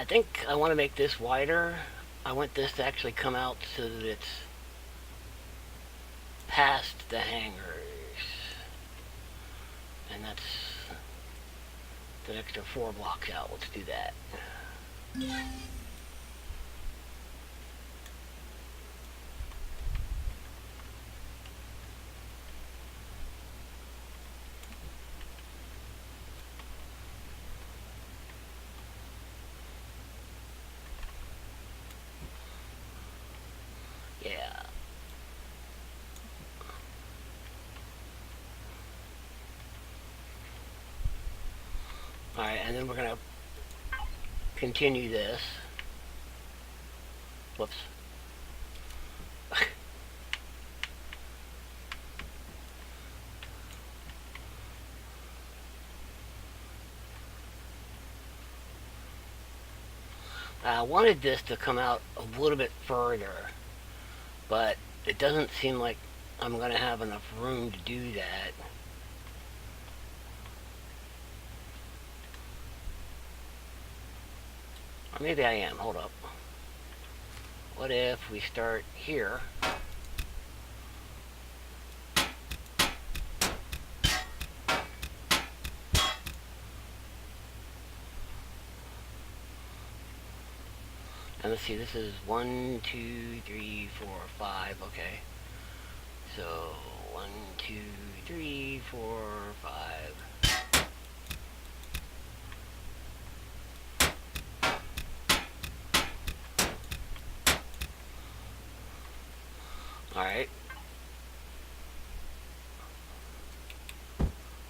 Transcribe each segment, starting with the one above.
I think I want to make this wider. I want this to actually come out so that it's past the hangars. And that's the extra 4 blocks out. Let's do that. Yeah. Alright, and then we're going to continue this. Whoops. I wanted this to come out a little bit further, but it doesn't seem like I'm going to have enough room to do that. Or maybe I am. Hold up. What if we start here? And let's see, this is 1, 2, 3, 4, 5. Okay. So 1, 2, 3, 4, 5. Alright.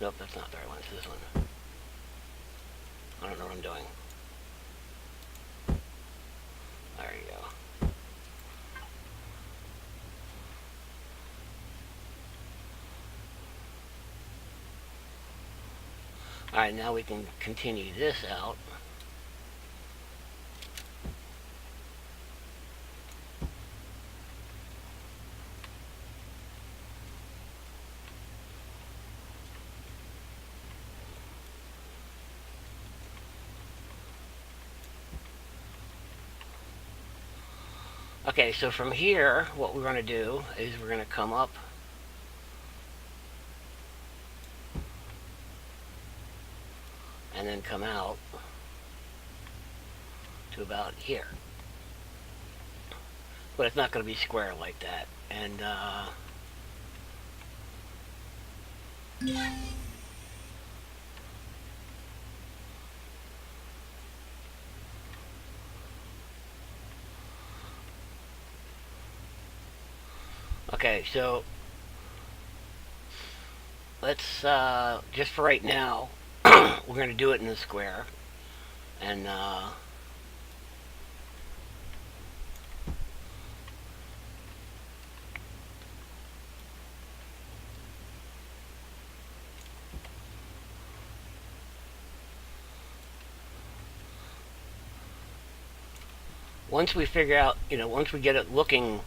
Nope, that's not the right one. It's this one. I don't know what I'm doing. There you go. Alright, now we can continue this out. Okay, so from here, what we're going to do is we're going to come up and then come out to about here. But it's not going to be square like that. And, okay, so let's, just for right now, we're going to do it in the square. And, once we figure out, once we get it looking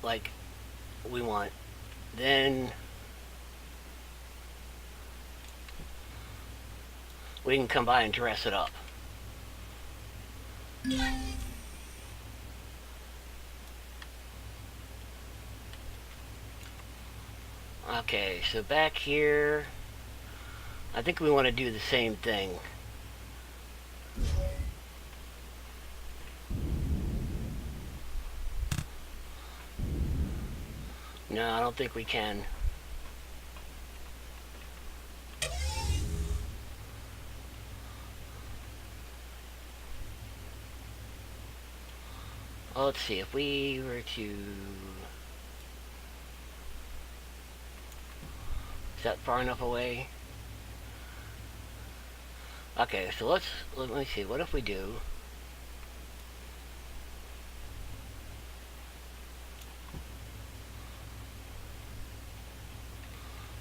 like we want, then we can come by and dress it up. Okay, so back here, I think we want to do the same thing. No, I don't think we can. Well, let's see, if we were to... Is that far enough away? Okay, so let me see, what if we do...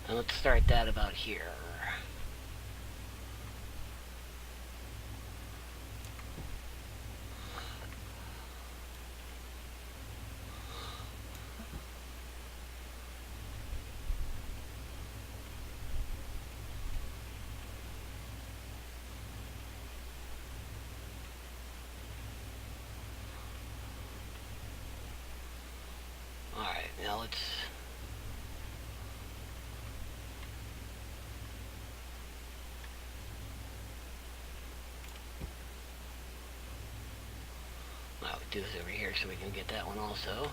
And let's start that about here. do this over here so we can get that one also.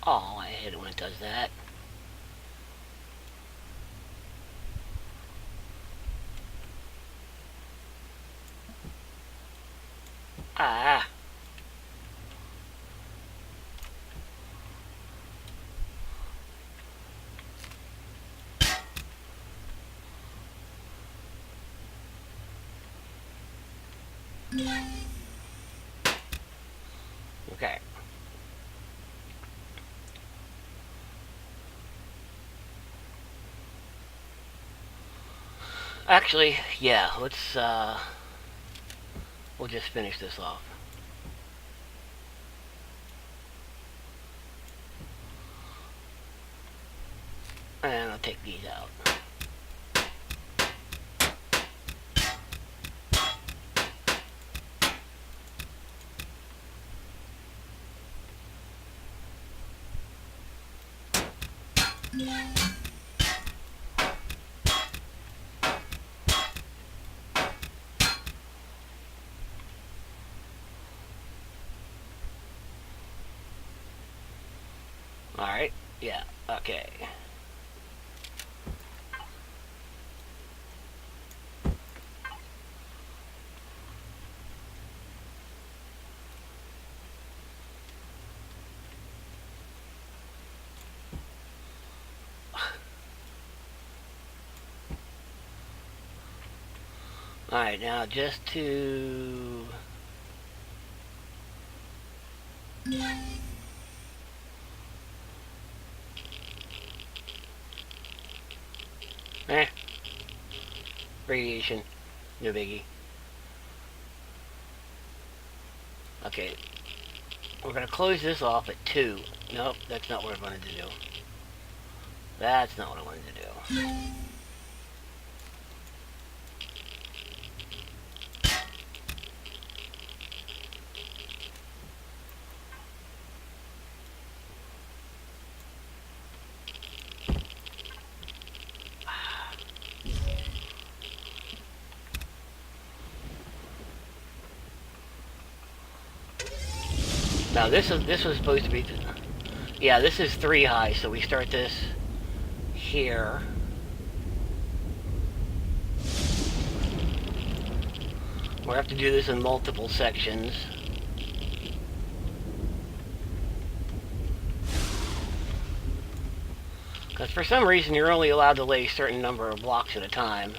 Oh, I hate it when it does that. Ah. Okay. Actually, yeah, let's, we'll just finish this off. And I'll take these out. Alright, yeah, okay. Alright, now just to... Radiation. No biggie. Okay. We're going to close this off at 2. Nope, that's not what I wanted to do. That's not what I wanted to do. Now this was supposed to be... Yeah, this is 3 high, so we start this here. We'll have to do this in multiple sections. Because for some reason you're only allowed to lay a certain number of blocks at a time.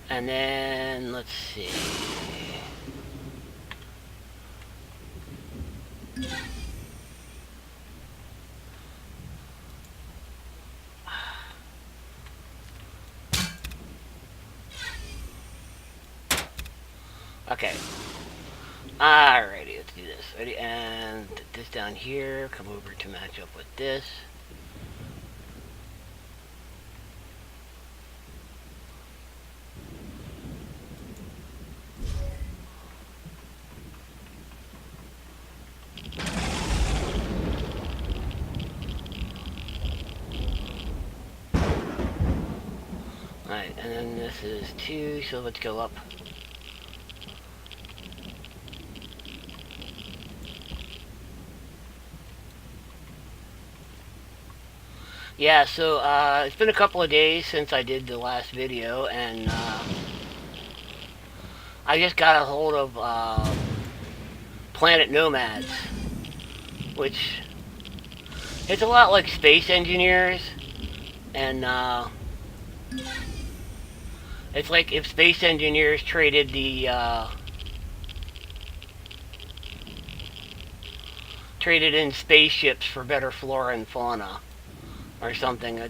And then, let's see. Okay. Alrighty, let's do this. Ready? And this down here, come over to match up with this. Alright, and then this is 2, so let's go up. Yeah, so it's been a couple of days since I did the last video, and I just got a hold of Planet Nomads, which it's a lot like Space Engineers, and it's like if Space Engineers traded the traded in spaceships for better flora and fauna. Or something.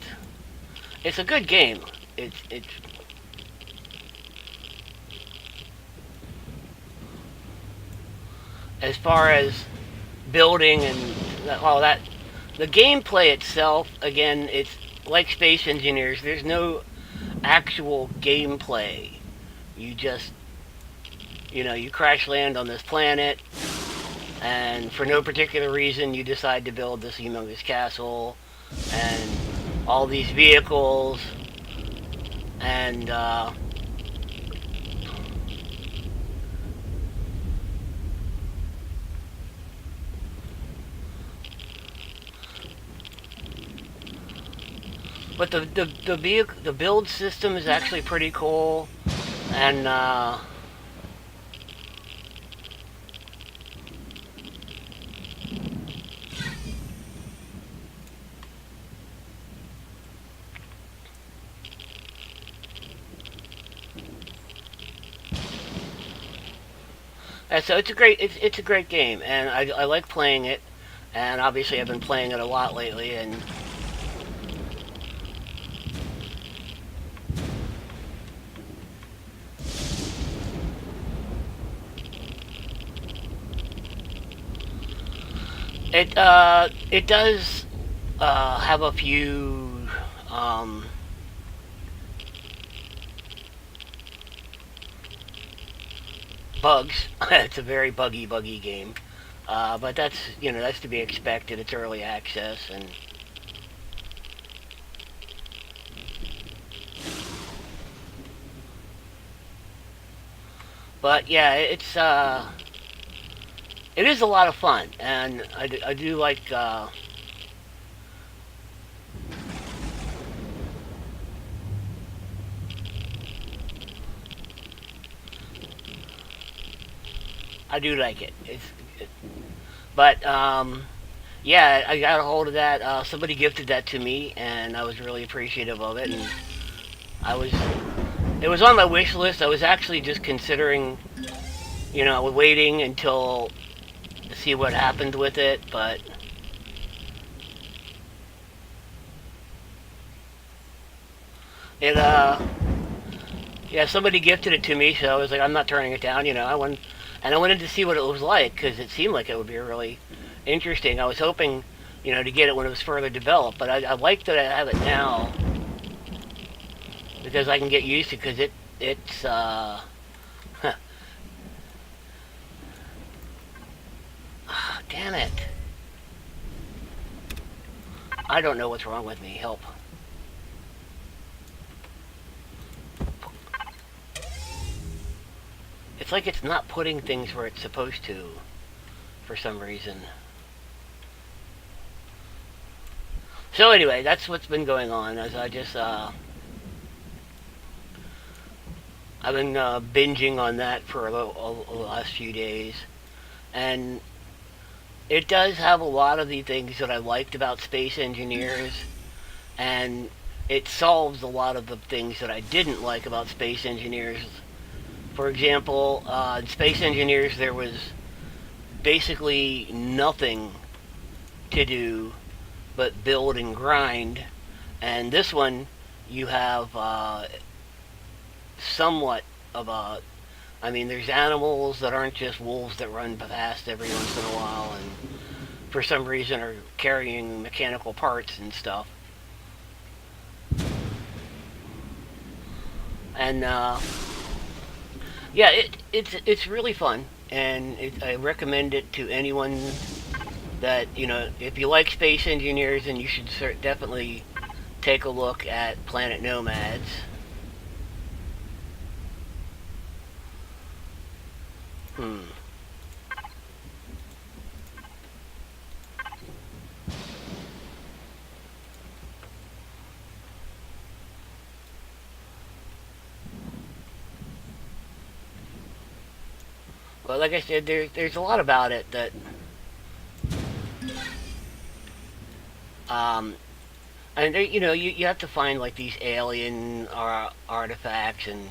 It's a good game. It's as far as building and all that, the gameplay itself, again, it's like Space Engineers. There's no actual gameplay. You just, you crash land on this planet, and for no particular reason, you decide to build this humongous castle and all these vehicles, and but the build system is actually pretty cool, and so it's a great game, and I like playing it, and obviously I've been playing it a lot lately, and it does have a few bugs. It's a very buggy game, but that's to be expected. It's early access, and but yeah, it is a lot of fun, and I do like. I do like it. But yeah, I got a hold of that. Somebody gifted that to me, and I was really appreciative of it. And I was, it was on my wish list. I was actually just considering, waiting until to see what happened with it, but it yeah, somebody gifted it to me, so I was like, I'm not turning it down. I wanted to see what it was like because it seemed like it would be really interesting. I was hoping, to get it when it was further developed, but I like that I have it now because I can get used to it because it's damn it. I don't know what's wrong with me. Help. It's like it's not putting things where it's supposed to for some reason. So anyway, that's what's been going on. As I've been binging on that for the last few days, and it does have a lot of the things that I liked about Space Engineers, and it solves a lot of the things that I didn't like about Space Engineers. For example, in Space Engineers, there was basically nothing to do but build and grind, and this one you have somewhat of a. I mean, there's animals that aren't just wolves that run fast every once in a while, and for some reason are carrying mechanical parts and stuff. And yeah, it's really fun, and I recommend it to anyone that if you like Space Engineers, then you should definitely take a look at Planet Nomads. Hmm. Well, like I said, there's a lot about it that um, and you have to find like these alien artifacts, and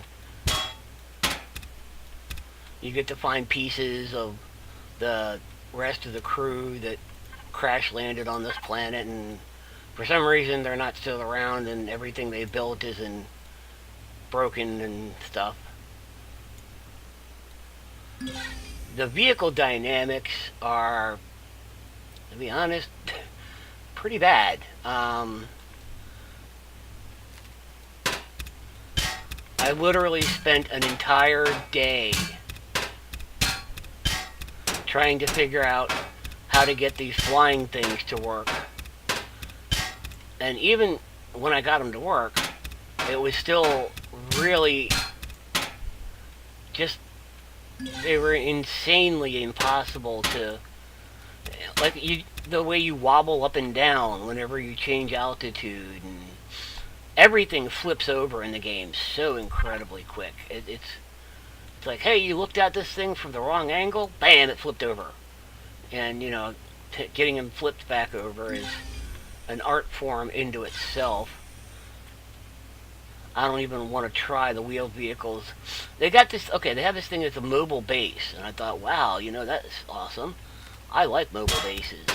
you get to find pieces of the rest of the crew that crash landed on this planet, and for some reason they're not still around, and everything they built is in broken and stuff. the vehicle dynamics are, to be honest, pretty bad. I literally spent an entire day trying to figure out how to get these flying things to work. And even when I got them to work, it was still really just, they were insanely impossible to, like, the way you wobble up and down whenever you change altitude, and everything flips over in the game so incredibly quick. It's like, hey, you looked at this thing from the wrong angle, bam, it flipped over. And, getting them flipped back over is an art form into itself. I don't even want to try the wheeled vehicles. They got this, okay, they have this thing that's a mobile base, and I thought, wow, that's awesome. I like mobile bases.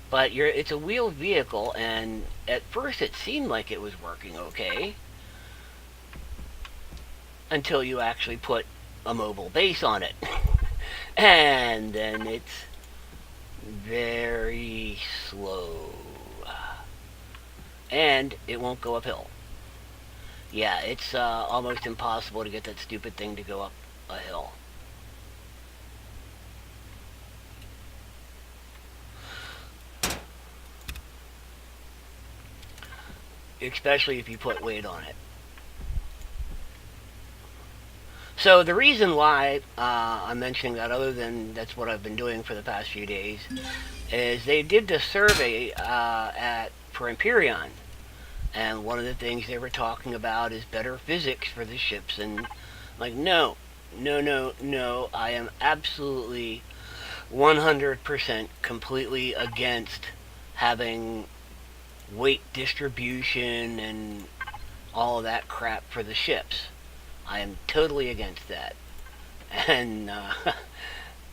But it's a wheeled vehicle, and at first it seemed like it was working okay, until you actually put a mobile base on it. And then it's very slow. And it won't go uphill. Yeah, it's almost impossible to get that stupid thing to go up a hill. Especially if you put weight on it. So the reason why I'm mentioning that, other than that's what I've been doing for the past few days, is they did the survey for Empyrion. And one of the things they were talking about is better physics for the ships. And like, no. I am absolutely 100% completely against having weight distribution and all of that crap for the ships. I am totally against that. And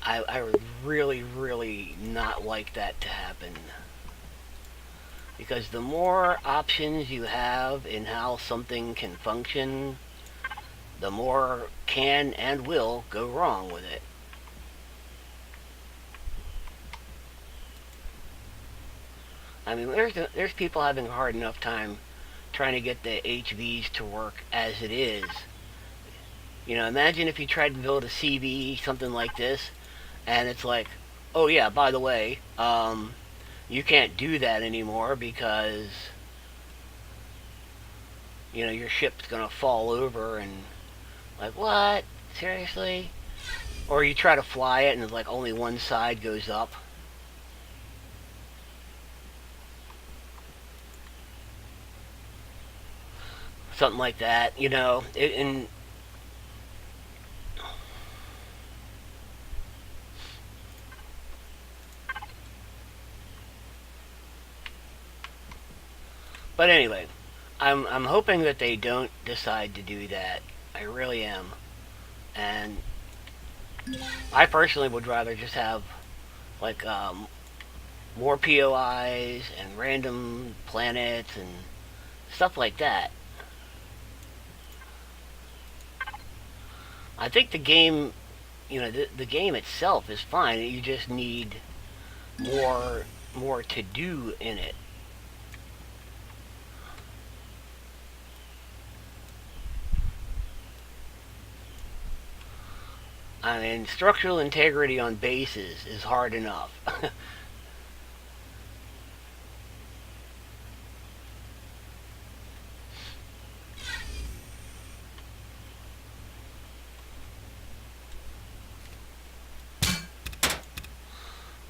I would really, really not like that to happen. Because the more options you have in how something can function, the more can and will go wrong with it. I mean, there's people having a hard enough time trying to get the HVs to work as it is. Imagine if you tried to build a CV, something like this, and it's like, oh yeah, by the way, you can't do that anymore because, your ship's gonna fall over, and like, what? Seriously? Or you try to fly it and it's like only one side goes up. Something like that, and but anyway, I'm hoping that they don't decide to do that. I really am. And I personally would rather just have like more POIs and random planets and stuff like that. I think the game, the game itself is fine. You just need more to do in it. I mean, structural integrity on bases is hard enough.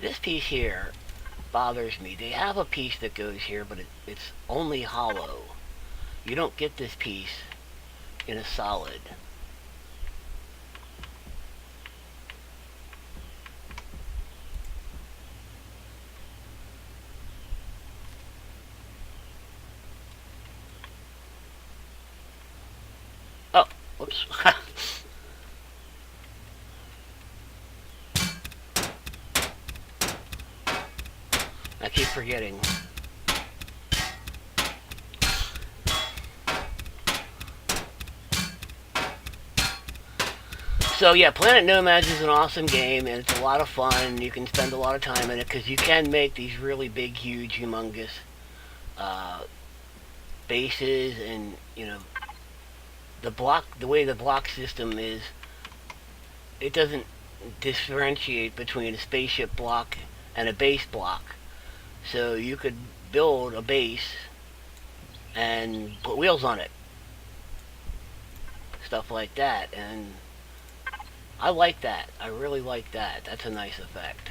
This piece here bothers me. They have a piece that goes here, but it's only hollow. You don't get this piece in a solid. Oh, whoops. I keep forgetting. So yeah, Planet Nomads is an awesome game, and it's a lot of fun. You can spend a lot of time in it because you can make these really big, huge, humongous uh, bases, and the way the block system is, it doesn't differentiate between a spaceship block and a base block. So you could build a base and put wheels on it, stuff like that, and I like that. I really like that. That's a nice effect.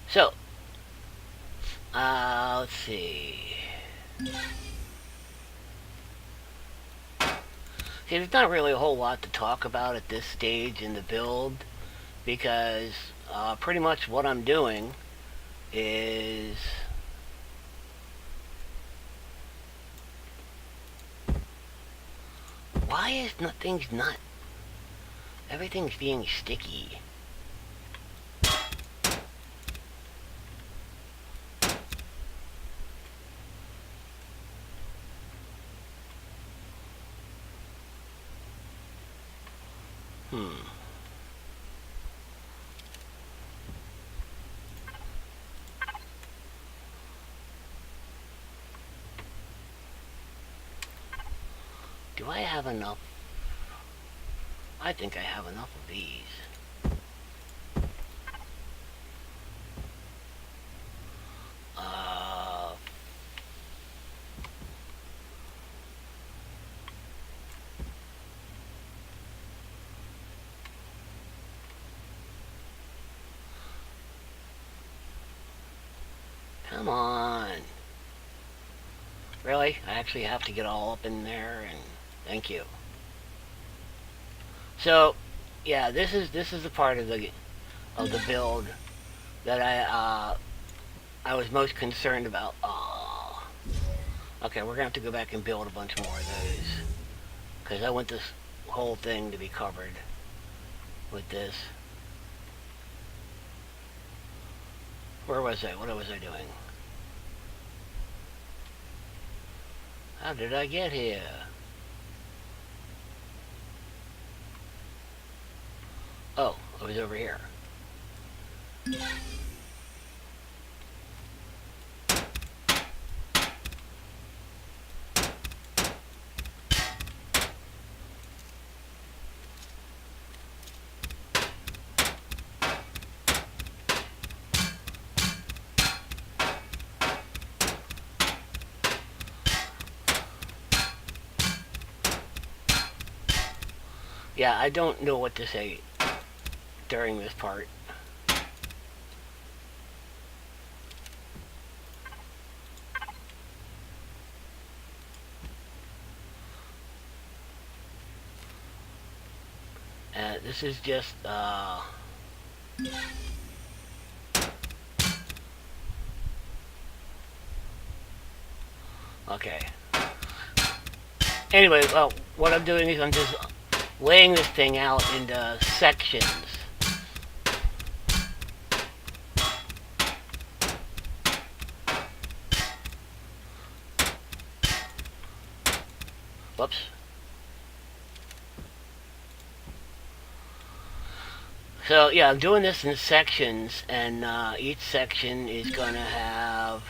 So, let's see. See, there's not really a whole lot to talk about at this stage in the build because pretty much what I'm doing is why is things not everything's being sticky? Do I have enough? I think I have enough of these. Come on. Really? I actually have to get all up in there, and thank you. So, yeah, this is the part of the build that I was most concerned about. Oh. Okay, we're gonna have to go back and build a bunch more of those because I want this whole thing to be covered with this. Where was I? What was I doing? How did I get here? Oh, I was over here. Yeah, I don't know what to say during this part. This is just, okay. Anyway, well, what I'm doing is I'm just laying this thing out into sections. Whoops. So yeah, I'm doing this in sections, and each section is going to have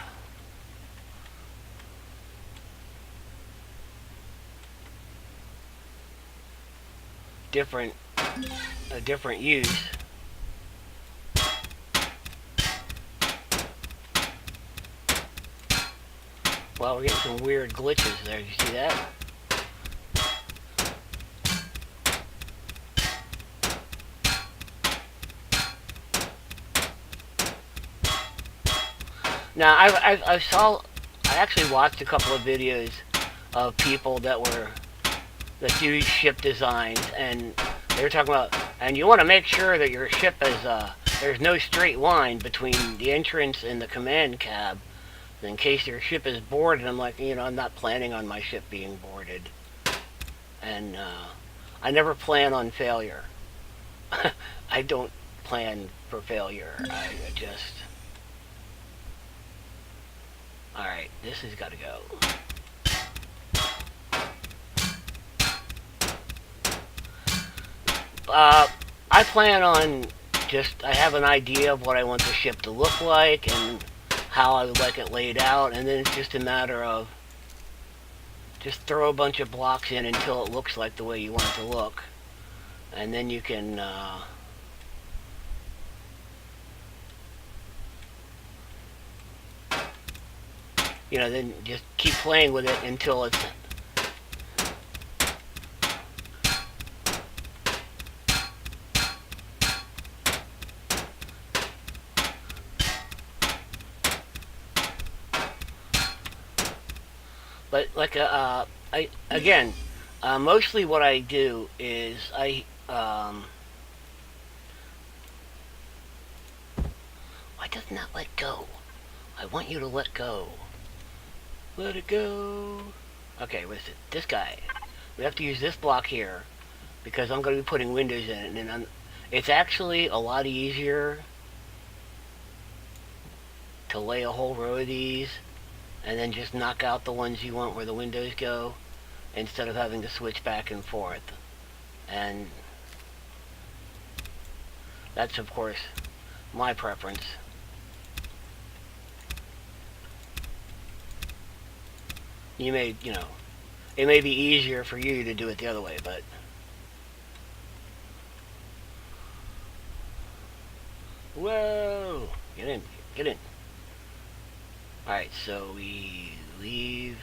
a different use. Well, we're getting some weird glitches there. Did you see that? Now, I actually watched a couple of videos of people that do ship designs, and they were talking about, and you want to make sure that your ship is, there's no straight line between the entrance and the command cab, in case your ship is boarded. I'm like, I'm not planning on my ship being boarded. And, I never plan on failure. I don't plan for failure. I just... Alright, this has got to go. I plan on just... I have an idea of what I want the ship to look like and how I would like it laid out, and then it's just a matter of just throw a bunch of blocks in until it looks like the way you want it to look. And then you can... you know, then just keep playing with it until it's... But like again, mostly what I do is why doesn't that let go? I want you to let go. Let it go. Okay, what is it? This guy. We have to use this block here because I'm going to be putting windows in it, and it's actually a lot easier to lay a whole row of these and then just knock out the ones you want where the windows go instead of having to switch back and forth. And that's, of course, my preference. You may, you know, it may be easier for you to do it the other way, but... Whoa! Get in, get in. Alright, so we leave...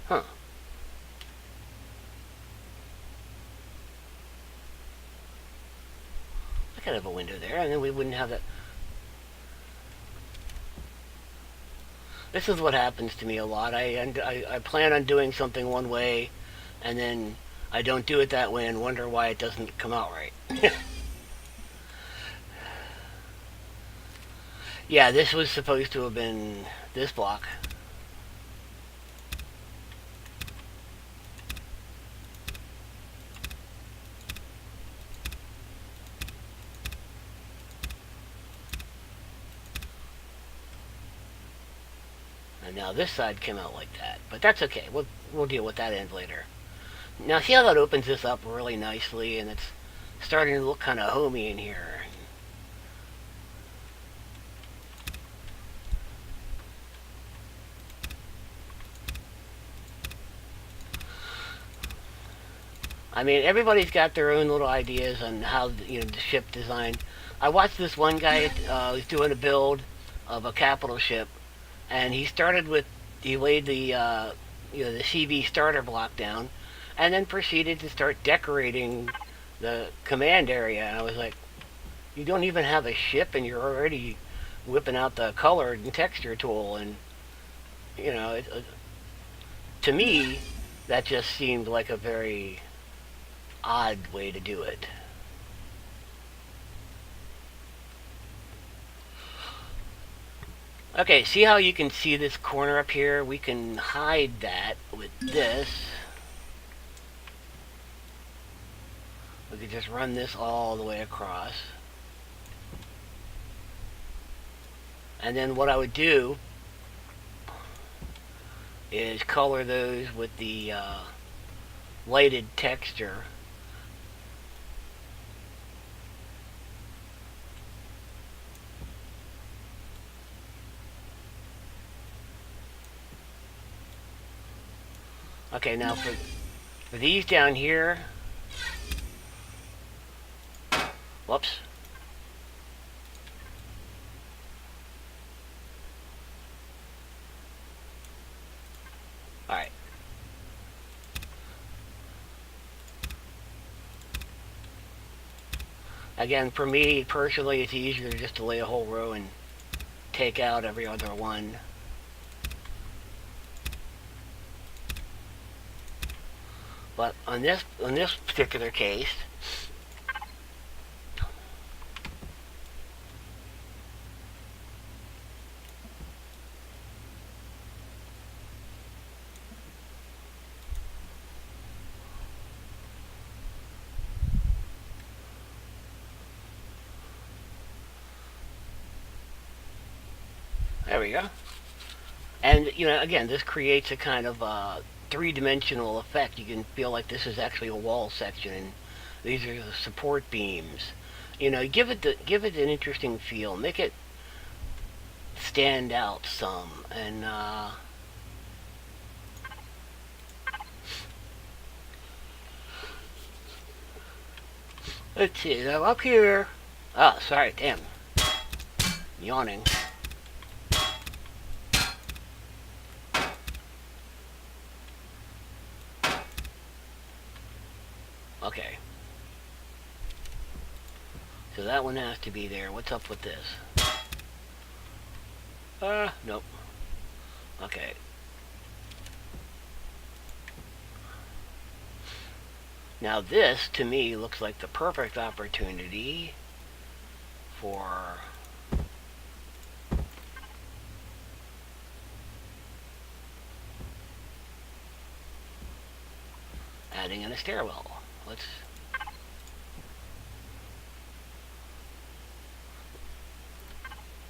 Huh. I could have a window there, and then we wouldn't have that... This is what happens to me a lot. I plan on doing something one way, and then I don't do it that way and wonder why it doesn't come out right. Yeah, this was supposed to have been this block. And now this side came out like that. But that's okay. We'll deal with that end later. Now see how that opens this up really nicely, and it's starting to look kind of homey in here. I mean, everybody's got their own little ideas on how, you know, the ship design. I watched this one guy who's doing a build of a capital ship, and he started with, he laid the you know, the CB starter block down, and then proceeded to start decorating the command area. And I was like, you don't even have a ship, and you're already whipping out the color and texture tool, and you know, to me, that just seemed like a very odd way to do it. Okay, see how you can see this corner up here? We can hide that with this. We could just run this all the way across. And then what I would do is color those with the lighted texture. Okay, now for these down here, whoops. Alright. Again, for me personally, it's easier just to lay a whole row and take out every other one. But on this particular case, There we go. And, again, this creates a kind of three-dimensional effect. You can feel like this is actually a wall section, and these are the support beams. Give it an interesting feel. Make it stand out some. And, let's see. Now up here. Oh, sorry. Damn. Yawning. Okay. So that one has to be there. What's up with this? Nope. Okay. Now this, to me, looks like the perfect opportunity for adding in a stairwell.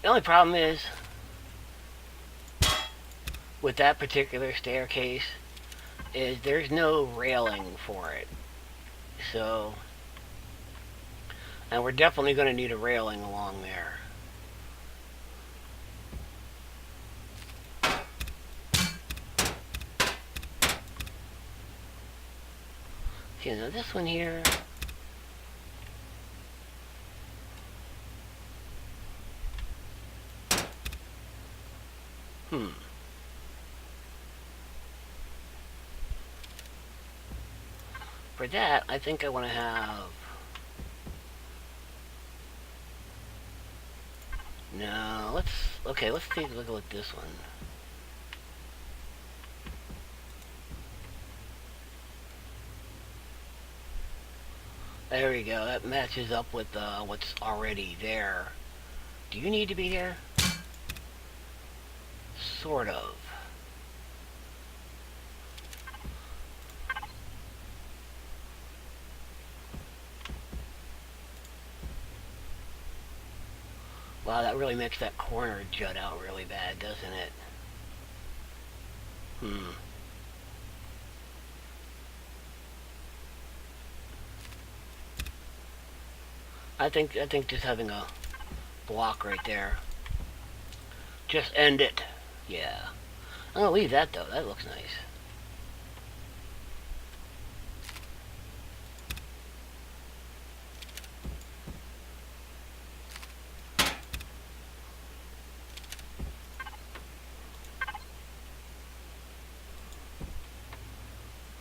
The only problem is with that particular staircase is there's no railing for it. So, and we're definitely going to need a railing along there. See, now this one here. For that, I think I want to have... No, let's take a look at this one. There we go, that matches up with what's already there. Do you need to be there? Sort of. Wow, that really makes that corner jut out really bad, doesn't it? I think just having a block right there. Just end it. Yeah. I'm gonna leave that though. That looks nice.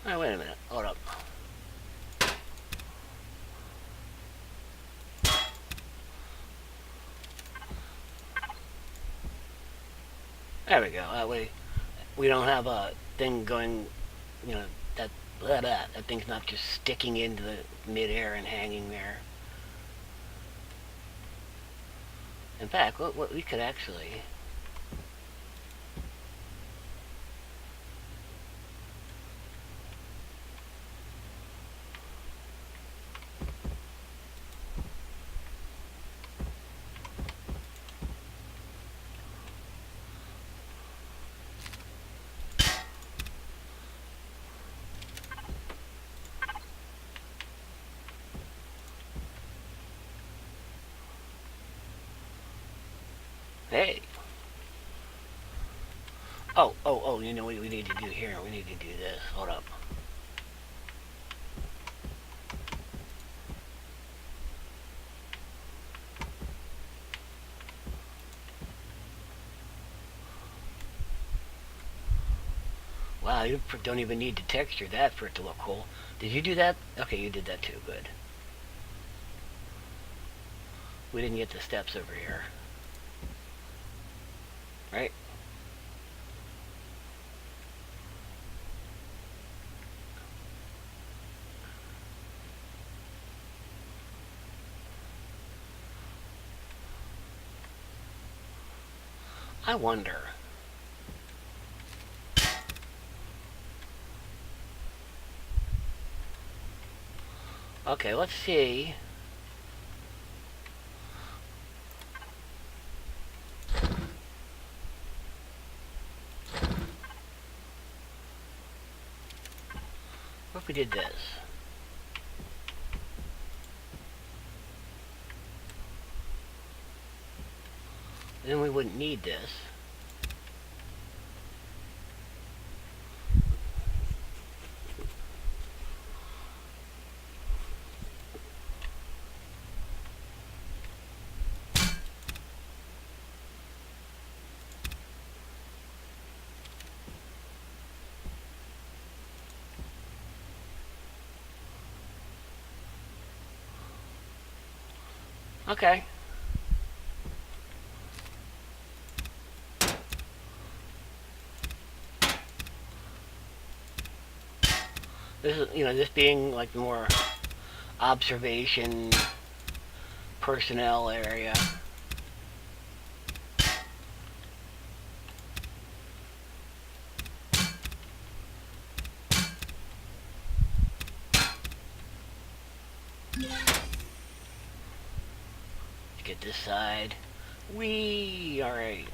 Alright, wait a minute. Hold up. There we go. That way we don't have a thing going, that that thing's not just sticking into the midair and hanging there. In fact, what we could actually... Hey! Oh, you know what we need to do here? We need to do this. Hold up. Wow, you don't even need to texture that for it to look cool. Did you do that? Okay, you did that too. Good. We didn't get the steps over here. Right? I wonder. Okay, let's see. What if we did this? Then we wouldn't need this. Okay. This is, this being like more observation personnel area. Get this side. Whee! Alright.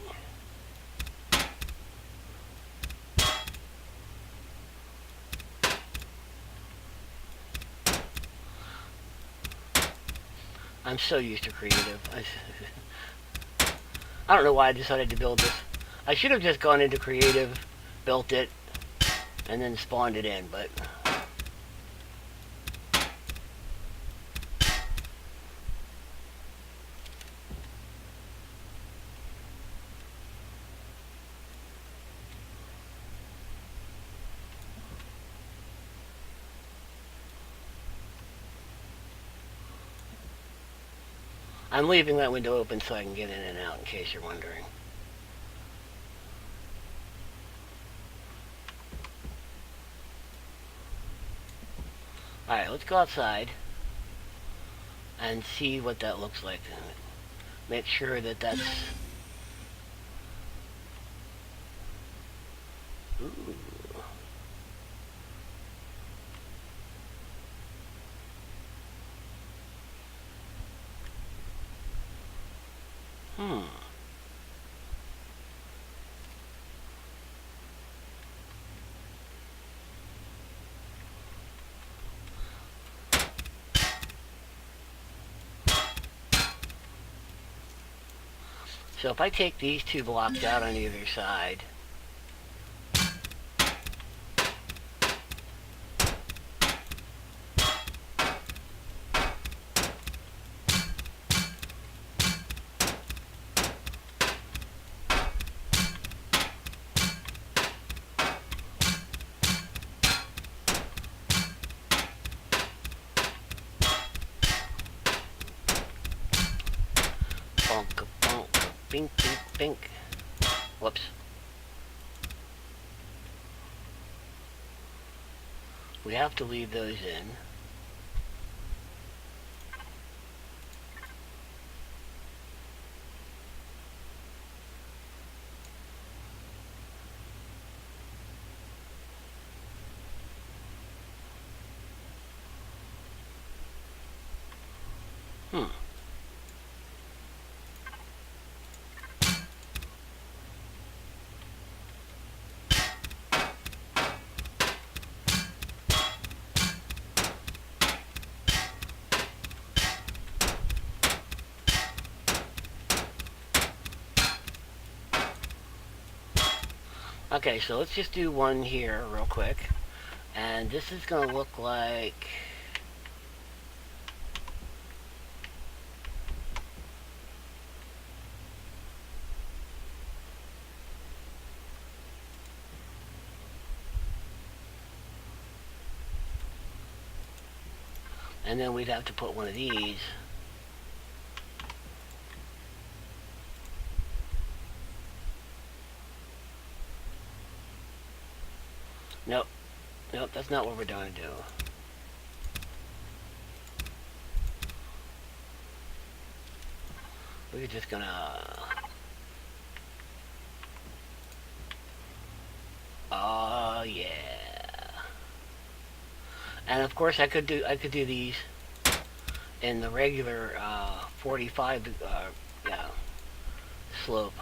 I'm so used to creative. I don't know why I decided to build this. I should have just gone into creative, built it, and then spawned it in, but... I'm leaving that window open so I can get in and out, in case you're wondering. Alright, let's go outside and see what that looks like. Make sure that that's... Ooh. So if I take these two blocks out on either side, bink, bink, bink. Whoops. We have to leave those in. Okay, so let's just do one here real quick. And this is going to look like... And then we'd have to put one of these. Nope. Nope, that's not what we're going to do. We're just gonna... Oh, yeah. And of course I could do these in the regular 45 yeah, slope.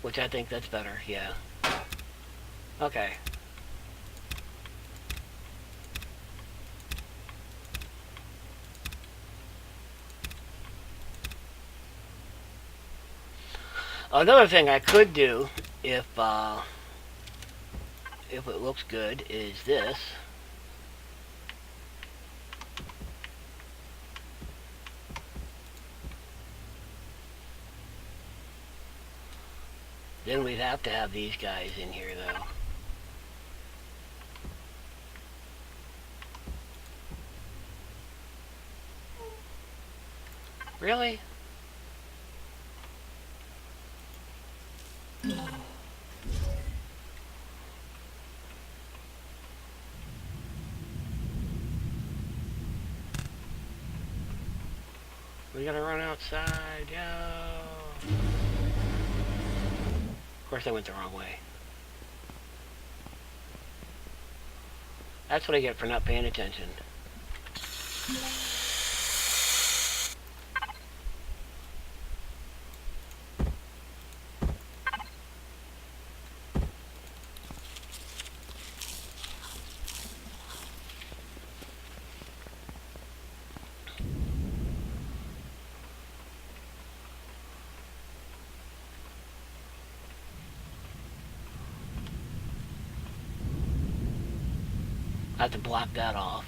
Which I think that's better, yeah. Okay. Another thing I could do, if it looks good, is this. Then we'd have to have these guys in here, though. Really? We gotta run outside, yo. Of course I went the wrong way. That's what I get for not paying attention. I have to block that off.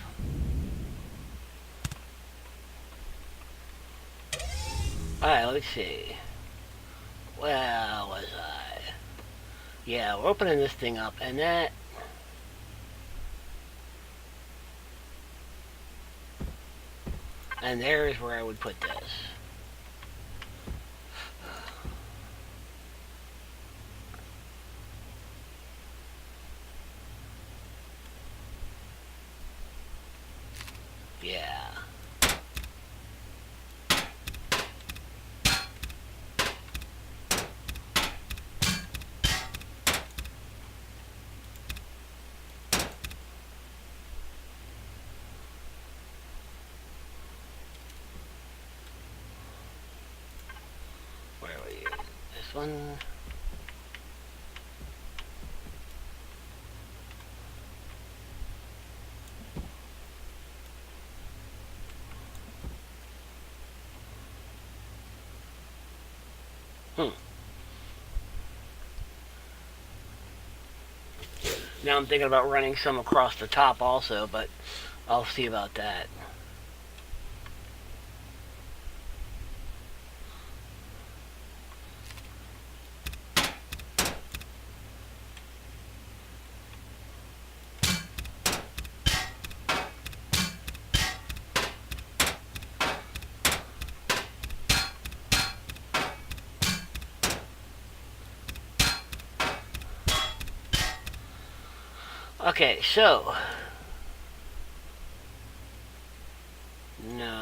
Alright, let's see. Where was I? Yeah, we're opening this thing up, and that... And there's where I would put this. Yeah. Where were you? This one? Now I'm thinking about running some across the top also, but I'll see about that. Okay, so... No.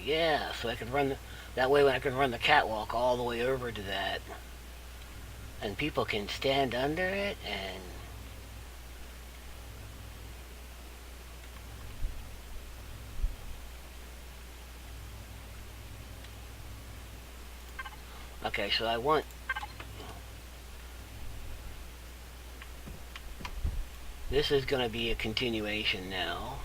Yeah, so I could run... That way when I can run the catwalk all the way over to that. And people can stand under it and... Okay, so I want... This is going to be a continuation now.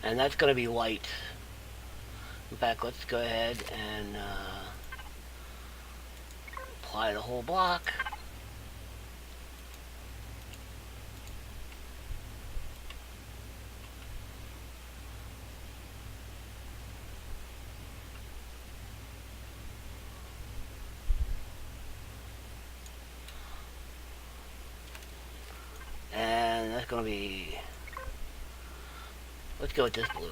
And that's going to be white. In fact, let's go ahead and apply the whole block. And that's going to be... Let's go with this blue.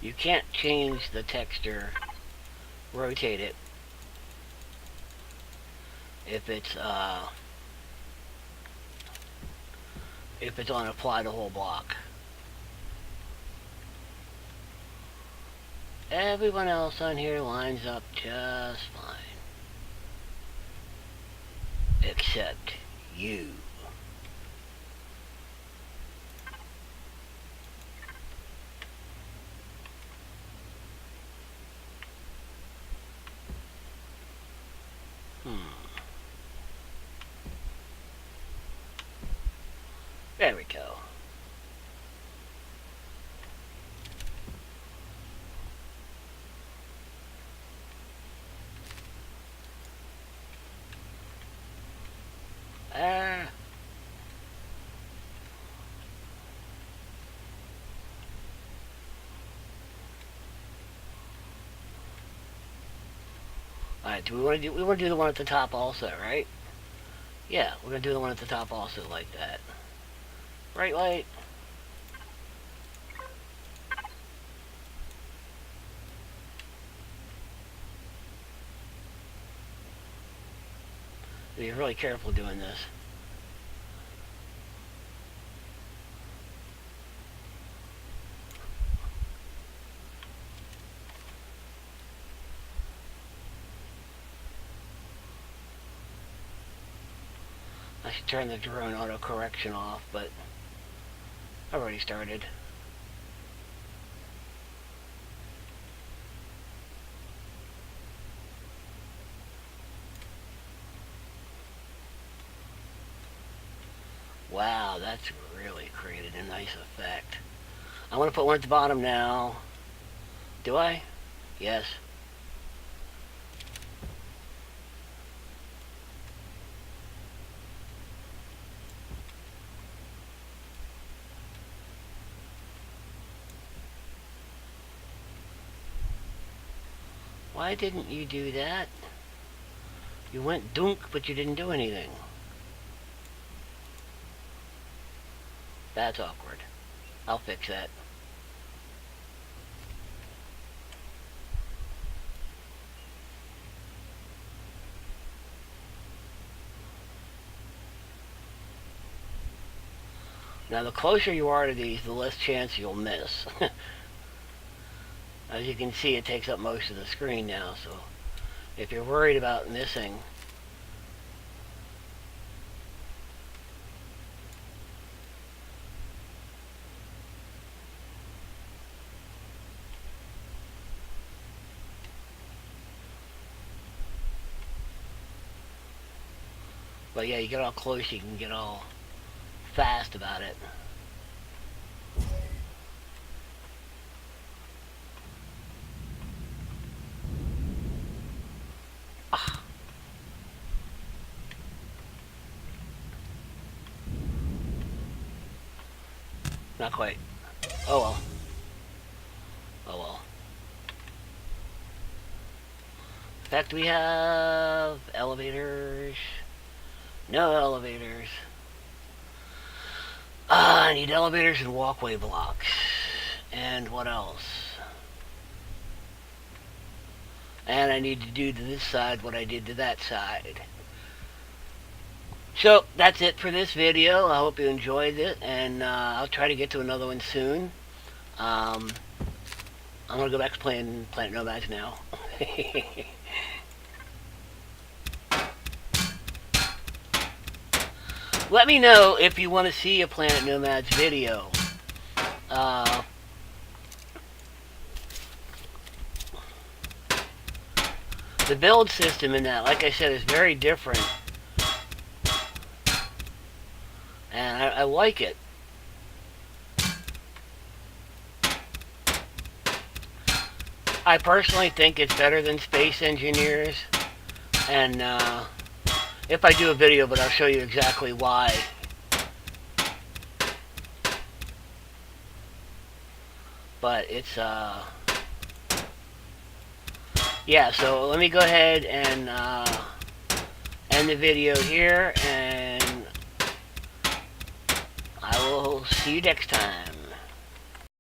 You can't change the texture, rotate it, if it's on apply the whole block. Everyone else on here lines up just fine. Except you. There we go. Alright, we want to do the one at the top also, right? Yeah, we're gonna do the one at the top also like that. Right light. Be really careful doing this. I should turn the drone auto correction off, but I've already started. Wow, that's really created a nice effect. I want to put one at the bottom now. Do I? Yes. Why didn't you do that? You went dunk, but you didn't do anything. That's awkward. I'll fix that. Now, the closer you are to these, the less chance you'll miss. As you can see, it takes up most of the screen now, so if you're worried about missing, but yeah, you get all close, you can get all fast about it. Not quite. Oh well. Oh well. In fact, we have elevators. No elevators. I need elevators and walkway blocks. And what else? And I need to do to this side what I did to that side. So, that's it for this video. I hope you enjoyed it, and I'll try to get to another one soon. I'm going to go back to playing Planet Nomads now. Let me know if you want to see a Planet Nomads video. The build system in that, like I said, is very different. And I like it. I personally think it's better than Space Engineers. And if I do a video, but I'll show you exactly why. But it's yeah, so let me go ahead and end the video here, and I will see you next time.